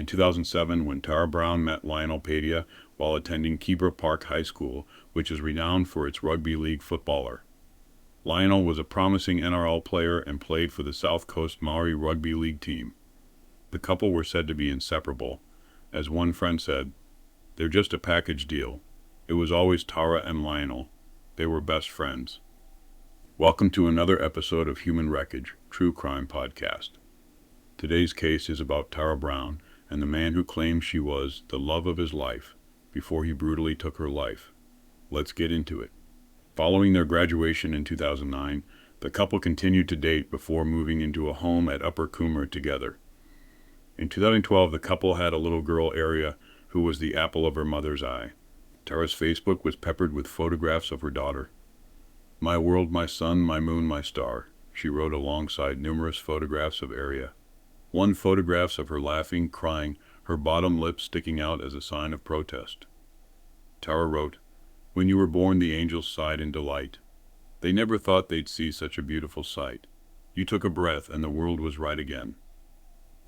in 2007 when Tara Brown met Lionel Padia while attending Kebra Park High School, which is renowned for its rugby league footballer. Lionel was a promising NRL player and played for the South Coast Maori Rugby League team. The couple were said to be inseparable. As one friend said, "They're just a package deal." It was always Tara and Lionel. They were best friends. Welcome to another episode of Human Wreckage, True Crime Podcast. Today's case is about Tara Brown and the man who claimed she was the love of his life before he brutally took her life. Let's get into it. Following their graduation in 2009, the couple continued to date before moving into a home at Upper Coomber together. In 2012, the couple had a little girl, Aria, who was the apple of her mother's eye. Tara's Facebook was peppered with photographs of her daughter. "My world, my sun, my moon, my star," she wrote alongside numerous photographs of Aria. One photographs of her laughing, crying, her bottom lip sticking out as a sign of protest. Tara wrote, "When you were born, the angels sighed in delight. They never thought they'd see such a beautiful sight. You took a breath and the world was right again."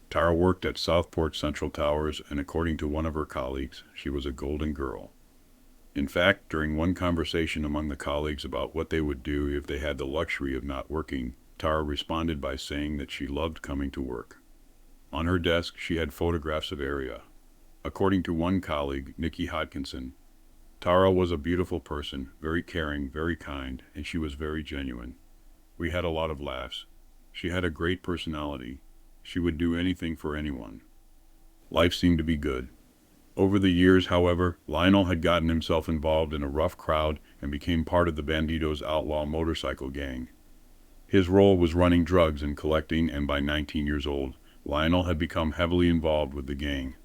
Tara worked at Southport Central Towers, and according to one of her colleagues, she was a golden girl. In fact, during one conversation among the colleagues about what they would do if they had the luxury of not working, Tara responded by saying that she loved coming to work. On her desk, she had photographs of Aria. According to one colleague, Nikki Hodkinson, Tara was a beautiful person, very caring, very kind, and she was very genuine. We had a lot of laughs. She had a great personality. She would do anything for anyone. Life seemed to be good. Over the years, however, Lionel had gotten himself involved in a rough crowd and became part of the Bandidos outlaw motorcycle gang. His role was running drugs and collecting, and by 19 years old, Lionel had become heavily involved with the gang.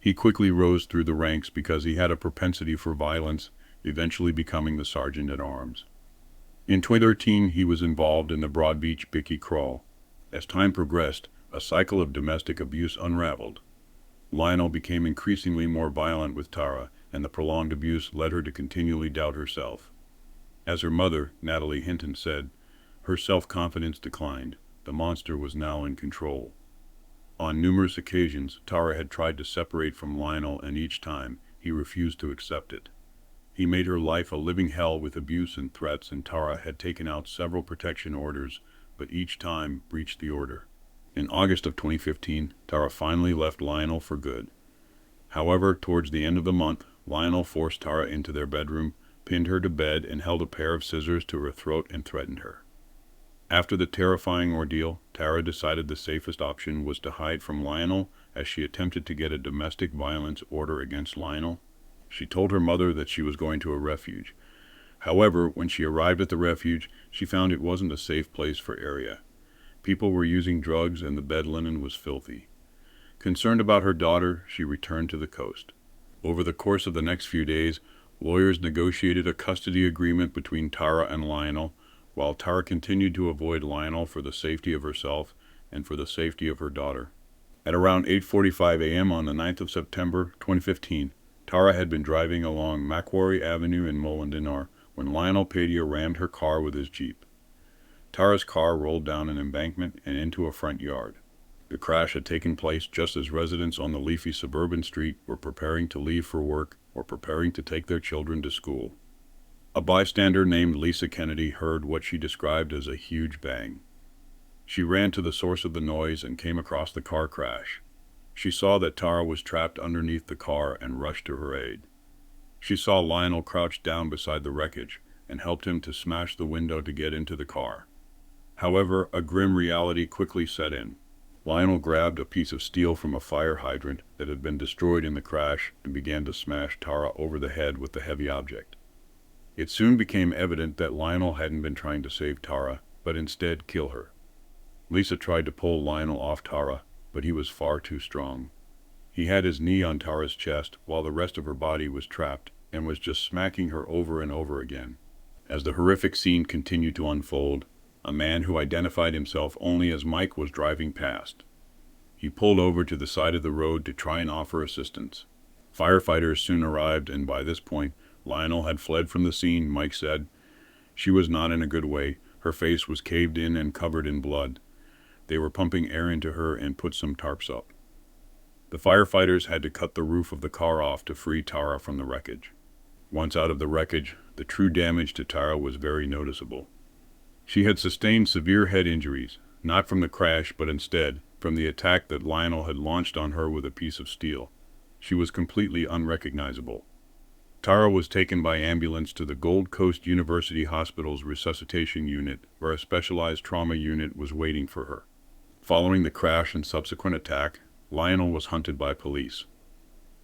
He quickly rose through the ranks because he had a propensity for violence, eventually becoming the sergeant-at-arms. In 2013, he was involved in the Broadbeach Bikie Crawl. As time progressed, a cycle of domestic abuse unraveled. Lionel became increasingly more violent with Tara, and the prolonged abuse led her to continually doubt herself. As her mother, Natalie Hinton, said, her self-confidence declined. The monster was now in control. On numerous occasions, Tara had tried to separate from Lionel, and each time, he refused to accept it. He made her life a living hell with abuse and threats, and Tara had taken out several protection orders, but each time breached the order. In August of 2015, Tara finally left Lionel for good. However, towards the end of the month, Lionel forced Tara into their bedroom, pinned her to bed, and held a pair of scissors to her throat and threatened her. After the terrifying ordeal, Tara decided the safest option was to hide from Lionel as she attempted to get a domestic violence order against Lionel. She told her mother that she was going to a refuge. However, when she arrived at the refuge, she found it wasn't a safe place for Aria. People were using drugs and the bed linen was filthy. Concerned about her daughter, she returned to the coast. Over the course of the next few days, lawyers negotiated a custody agreement between Tara and Lionel, while Tara continued to avoid Lionel for the safety of herself and for the safety of her daughter. At around 8:45 a.m. on the 9th of September 2015, Tara had been driving along Macquarie Avenue in Molendinar when Lionel Padia rammed her car with his Jeep. Tara's car rolled down an embankment and into a front yard. The crash had taken place just as residents on the leafy suburban street were preparing to leave for work or preparing to take their children to school. A bystander named Lisa Kennedy heard what she described as a huge bang. She ran to the source of the noise and came across the car crash. She saw that Tara was trapped underneath the car and rushed to her aid. She saw Lionel crouched down beside the wreckage and helped him to smash the window to get into the car. However, a grim reality quickly set in. Lionel grabbed a piece of steel from a fire hydrant that had been destroyed in the crash and began to smash Tara over the head with the heavy object. It soon became evident that Lionel hadn't been trying to save Tara, but instead kill her. Lisa tried to pull Lionel off Tara, but he was far too strong. He had his knee on Tara's chest while the rest of her body was trapped and was just smacking her over and over again. As the horrific scene continued to unfold, a man who identified himself only as Mike was driving past. He pulled over to the side of the road to try and offer assistance. Firefighters soon arrived, and by this point, Lionel had fled from the scene, Mike said. She was not in a good way. Her face was caved in and covered in blood. They were pumping air into her and put some tarps up. The firefighters had to cut the roof of the car off to free Tara from the wreckage. Once out of the wreckage, the true damage to Tara was very noticeable. She had sustained severe head injuries, not from the crash but instead from the attack that Lionel had launched on her with a piece of steel. She was completely unrecognizable. Tara was taken by ambulance to the Gold Coast University Hospital's resuscitation unit, where a specialized trauma unit was waiting for her. Following the crash and subsequent attack, Lionel was hunted by police.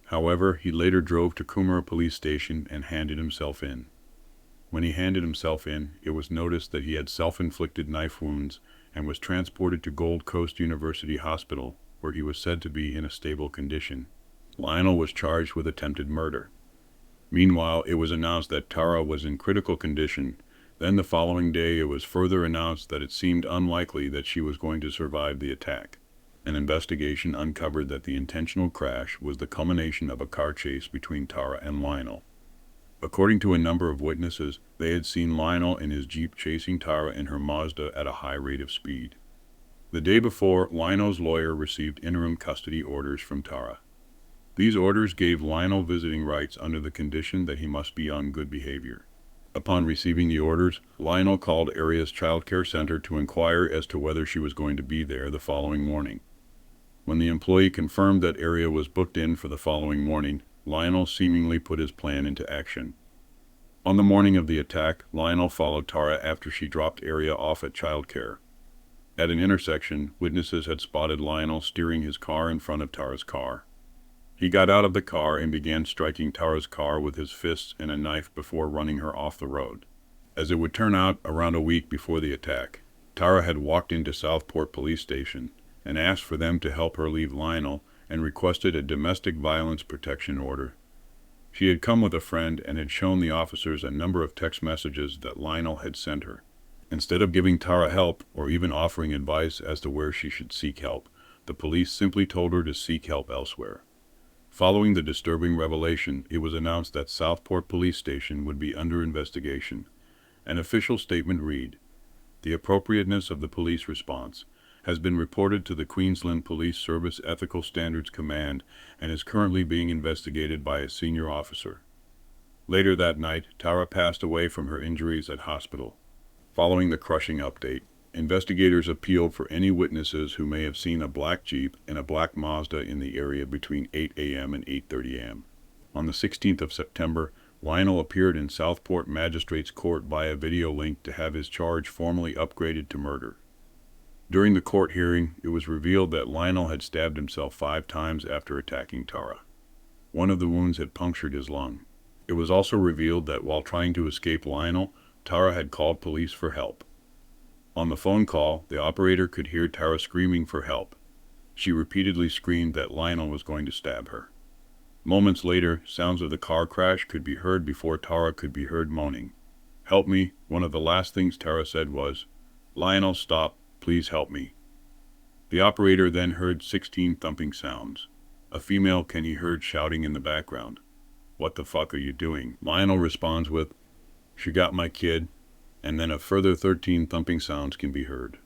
However, he later drove to Coomera Police Station and handed himself in. When he handed himself in, it was noticed that he had self-inflicted knife wounds and was transported to Gold Coast University Hospital, where he was said to be in a stable condition. Lionel was charged with attempted murder. Meanwhile, it was announced that Tara was in critical condition. Then the following day, it was further announced that it seemed unlikely that she was going to survive the attack. An investigation uncovered that the intentional crash was the culmination of a car chase between Tara and Lionel. According to a number of witnesses, they had seen Lionel in his Jeep chasing Tara in her Mazda at a high rate of speed. The day before, Lionel's lawyer received interim custody orders from Tara. These orders gave Lionel visiting rights under the condition that he must be on good behavior. Upon receiving the orders, Lionel called Aria's child care center to inquire as to whether she was going to be there the following morning. When the employee confirmed that Aria was booked in for the following morning, Lionel seemingly put his plan into action. On the morning of the attack, Lionel followed Tara after she dropped Aria off at child care. At an intersection, witnesses had spotted Lionel steering his car in front of Tara's car. He got out of the car and began striking Tara's car with his fists and a knife before running her off the road. As it would turn out, around a week before the attack, Tara had walked into Southport Police Station and asked for them to help her leave Lionel and requested a domestic violence protection order. She had come with a friend and had shown the officers a number of text messages that Lionel had sent her. Instead of giving Tara help or even offering advice as to where she should seek help, the police simply told her to seek help elsewhere. Following the disturbing revelation, it was announced that Southport Police Station would be under investigation. An official statement read, "The appropriateness of the police response has been reported to the Queensland Police Service Ethical Standards Command and is currently being investigated by a senior officer." Later that night, Tara passed away from her injuries at hospital. Following the crushing update, investigators appealed for any witnesses who may have seen a black Jeep and a black Mazda in the area between 8 a.m. and 8:30 a.m. On the 16th of September, Lionel appeared in Southport Magistrates Court via video link to have his charge formally upgraded to murder. During the court hearing, it was revealed that Lionel had stabbed himself 5 times after attacking Tara. One of the wounds had punctured his lung. It was also revealed that while trying to escape Lionel, Tara had called police for help. On the phone call, the operator could hear Tara screaming for help. She repeatedly screamed that Lionel was going to stab her. Moments later, sounds of the car crash could be heard before Tara could be heard moaning. "Help me." One of the last things Tara said was, "Lionel, stop, please help me." The operator then heard 16 thumping sounds. A female can be heard shouting in the background, "What the fuck are you doing?" Lionel responds with, "She got my kid," and then a further 13 thumping sounds can be heard.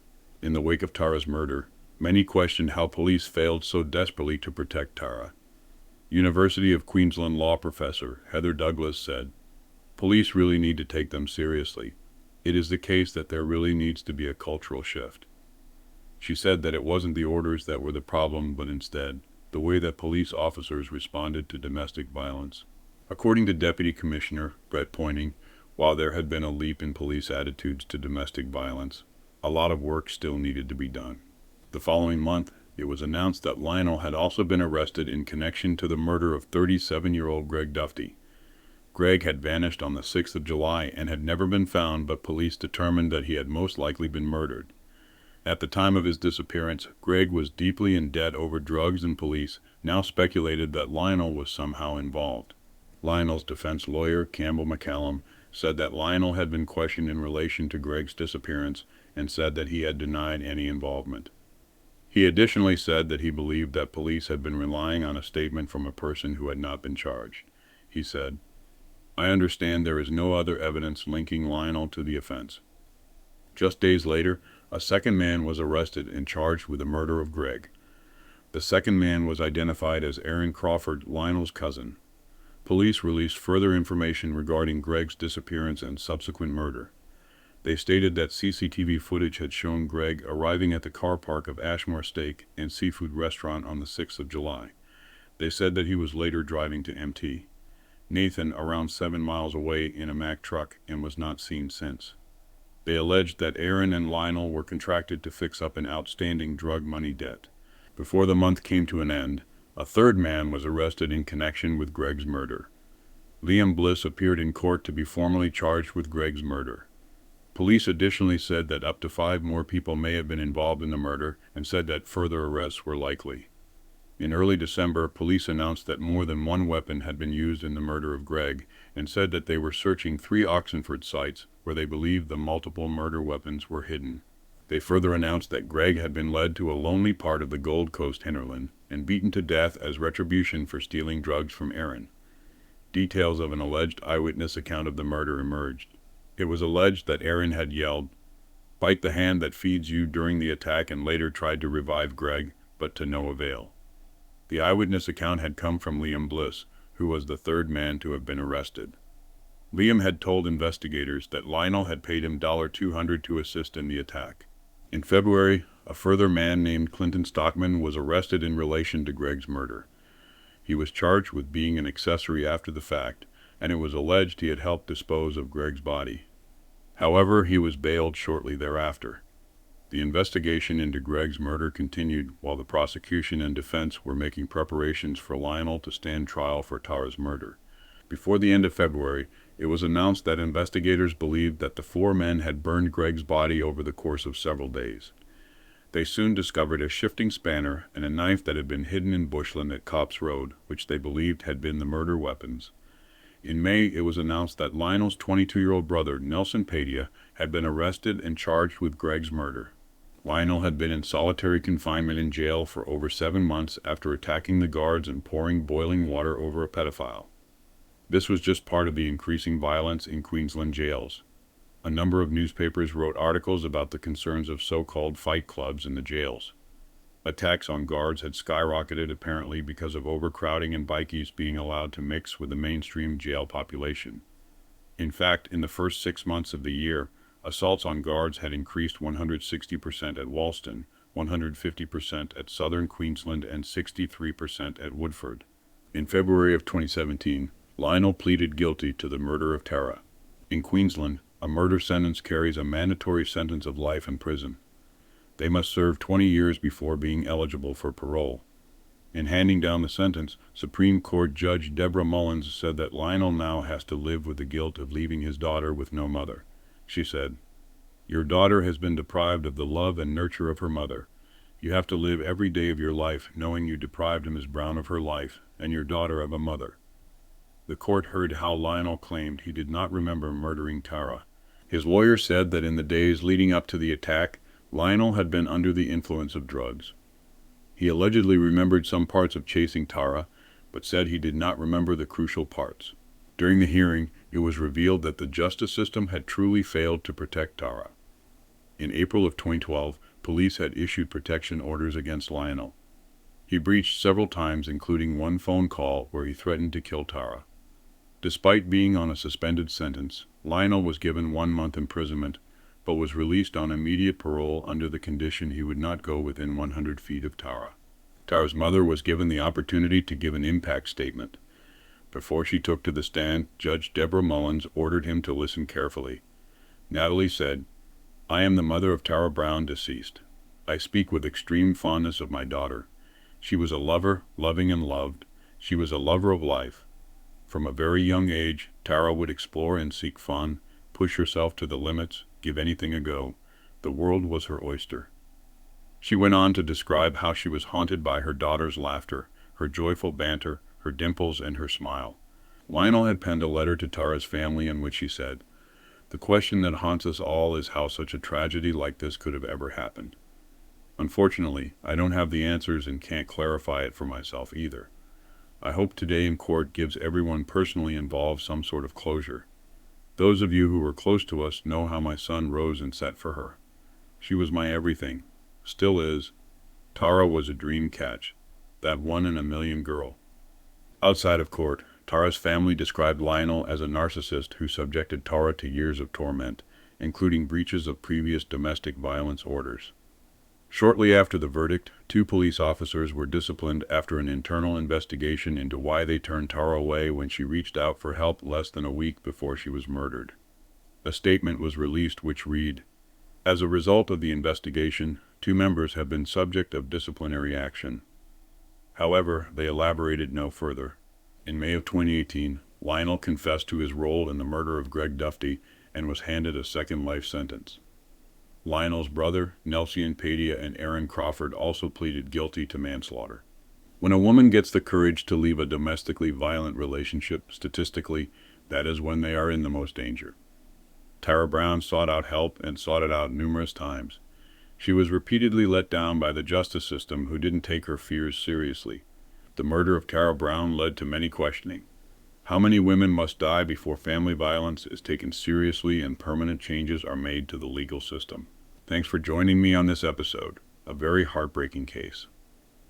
In the wake of Tara's murder, many questioned how police failed so desperately to protect Tara. University of Queensland law professor Heather Douglas said, "Police really need to take them seriously. It is the case that there really needs to be a cultural shift." She said that it wasn't the orders that were the problem, but instead, the way that police officers responded to domestic violence. According to Deputy Commissioner Brett Pointing, while there had been a leap in police attitudes to domestic violence, a lot of work still needed to be done. The following month, it was announced that Lionel had also been arrested in connection to the murder of 37-year-old Greg Duffy. Greg had vanished on the 6th of July and had never been found, but police determined that he had most likely been murdered. At the time of his disappearance, Greg was deeply in debt over drugs, and police now speculated that Lionel was somehow involved. Lionel's defense lawyer, Campbell McCallum, said that Lionel had been questioned in relation to Greg's disappearance and said that he had denied any involvement. He additionally said that he believed that police had been relying on a statement from a person who had not been charged. He said, "I understand there is no other evidence linking Lionel to the offense." Just days later, a second man was arrested and charged with the murder of Greg. The second man was identified as Aaron Crawford, Lionel's cousin. Police released further information regarding Greg's disappearance and subsequent murder. They stated that CCTV footage had shown Greg arriving at the car park of Ashmore Steak and Seafood Restaurant on the 6th of July. They said that he was later driving to MT Nathan around 7 miles away in a Mack truck and was not seen since. They alleged that Aaron and Lionel were contracted to fix up an outstanding drug money debt. Before the month came to an end, a third man was arrested in connection with Greg's murder. Liam Bliss appeared in court to be formally charged with Greg's murder. Police additionally said that up to 5 more people may have been involved in the murder and said that further arrests were likely. In early December, police announced that more than one weapon had been used in the murder of Greg and said that they were searching 3 Oxenford sites where they believed the multiple murder weapons were hidden. They further announced that Greg had been led to a lonely part of the Gold Coast hinterland and beaten to death as retribution for stealing drugs from Aaron. Details of an alleged eyewitness account of the murder emerged. It was alleged that Aaron had yelled, "Bite the hand that feeds you," during the attack and later tried to revive Greg, but to no avail. The eyewitness account had come from Liam Bliss, who was the third man to have been arrested. Liam had told investigators that Lionel had paid him $200 to assist in the attack. In February, a further man named Clinton Stockman was arrested in relation to Greg's murder. He was charged with being an accessory after the fact, and it was alleged he had helped dispose of Greg's body. However, he was bailed shortly thereafter. The investigation into Greg's murder continued while the prosecution and defense were making preparations for Lionel to stand trial for Tara's murder. Before the end of February, it was announced that investigators believed that the 4 men had burned Greg's body over the course of several days. They soon discovered a shifting spanner and a knife that had been hidden in bushland at Copps Road, which they believed had been the murder weapons. In May, it was announced that Lionel's 22-year-old brother, Nelson Padia, had been arrested and charged with Greg's murder. Lionel had been in solitary confinement in jail for over 7 months after attacking the guards and pouring boiling water over a pedophile. This was just part of the increasing violence in Queensland jails. A number of newspapers wrote articles about the concerns of so-called fight clubs in the jails. Attacks on guards had skyrocketed apparently because of overcrowding and bikies being allowed to mix with the mainstream jail population. In fact, in the first 6 months of the year, assaults on guards had increased 160% at Walston, 150% at Southern Queensland, and 63% at Woodford. In February of 2017, Lionel pleaded guilty to the murder of Tara. In Queensland, a murder sentence carries a mandatory sentence of life in prison. They must serve 20 years before being eligible for parole. In handing down the sentence, Supreme Court Judge Deborah Mullins said that Lionel now has to live with the guilt of leaving his daughter with no mother. She said, "Your daughter has been deprived of the love and nurture of her mother. You have to live every day of your life knowing you deprived Ms. Brown of her life and your daughter of a mother." The court heard how Lionel claimed he did not remember murdering Tara. His lawyer said that in the days leading up to the attack, Lionel had been under the influence of drugs. He allegedly remembered some parts of chasing Tara, but said he did not remember the crucial parts. During the hearing, it was revealed that the justice system had truly failed to protect Tara. In April of 2012, police had issued protection orders against Lionel. He breached several times, including one phone call where he threatened to kill Tara. Despite being on a suspended sentence, Lionel was given 1 month imprisonment, but was released on immediate parole under the condition he would not go within 100 feet of Tara. Tara's mother was given the opportunity to give an impact statement. Before she took to the stand, Judge Deborah Mullins ordered him to listen carefully. Natalie said, "I am the mother of Tara Brown, deceased. I speak with extreme fondness of my daughter. She was a lover, loving and loved. She was a lover of life. From a very young age, Tara would explore and seek fun, push herself to the limits, give anything a go. The world was her oyster." She went on to describe how she was haunted by her daughter's laughter, her joyful banter, her dimples, and her smile. Lionel had penned a letter to Tara's family in which he said, "The question that haunts us all is how such a tragedy like this could have ever happened. Unfortunately, I don't have the answers and can't clarify it for myself either. I hope today in court gives everyone personally involved some sort of closure. Those of you who were close to us know how my son rose and set for her. She was my everything. Still is. Tara was a dream catch. that one-in-a-million girl. Outside of court, Tara's family described Lionel as a narcissist who subjected Tara to years of torment, including breaches of previous domestic violence orders. Shortly after the verdict, 2 police officers were disciplined after an internal investigation into why they turned Tara away when she reached out for help less than a week before she was murdered. A statement was released which read, "As a result of the investigation, 2 members have been subject of disciplinary action." However, they elaborated no further. In May of 2018, Lionel confessed to his role in the murder of Greg Duffy and was handed a second life sentence. Lionel's brother, Lionel Padia, and Aaron Crawford also pleaded guilty to manslaughter. When a woman gets the courage to leave a domestically violent relationship, statistically, that is when they are in the most danger. Tara Brown sought out help and sought it out numerous times. She was repeatedly let down by the justice system, who didn't take her fears seriously. The murder of Tara Brown led to many questioning. How many women must die before family violence is taken seriously and permanent changes are made to the legal system? Thanks for joining me on this episode, a very heartbreaking case.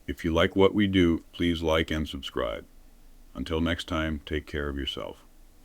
If you like what we do, please like and subscribe. Until next time, take care of yourself.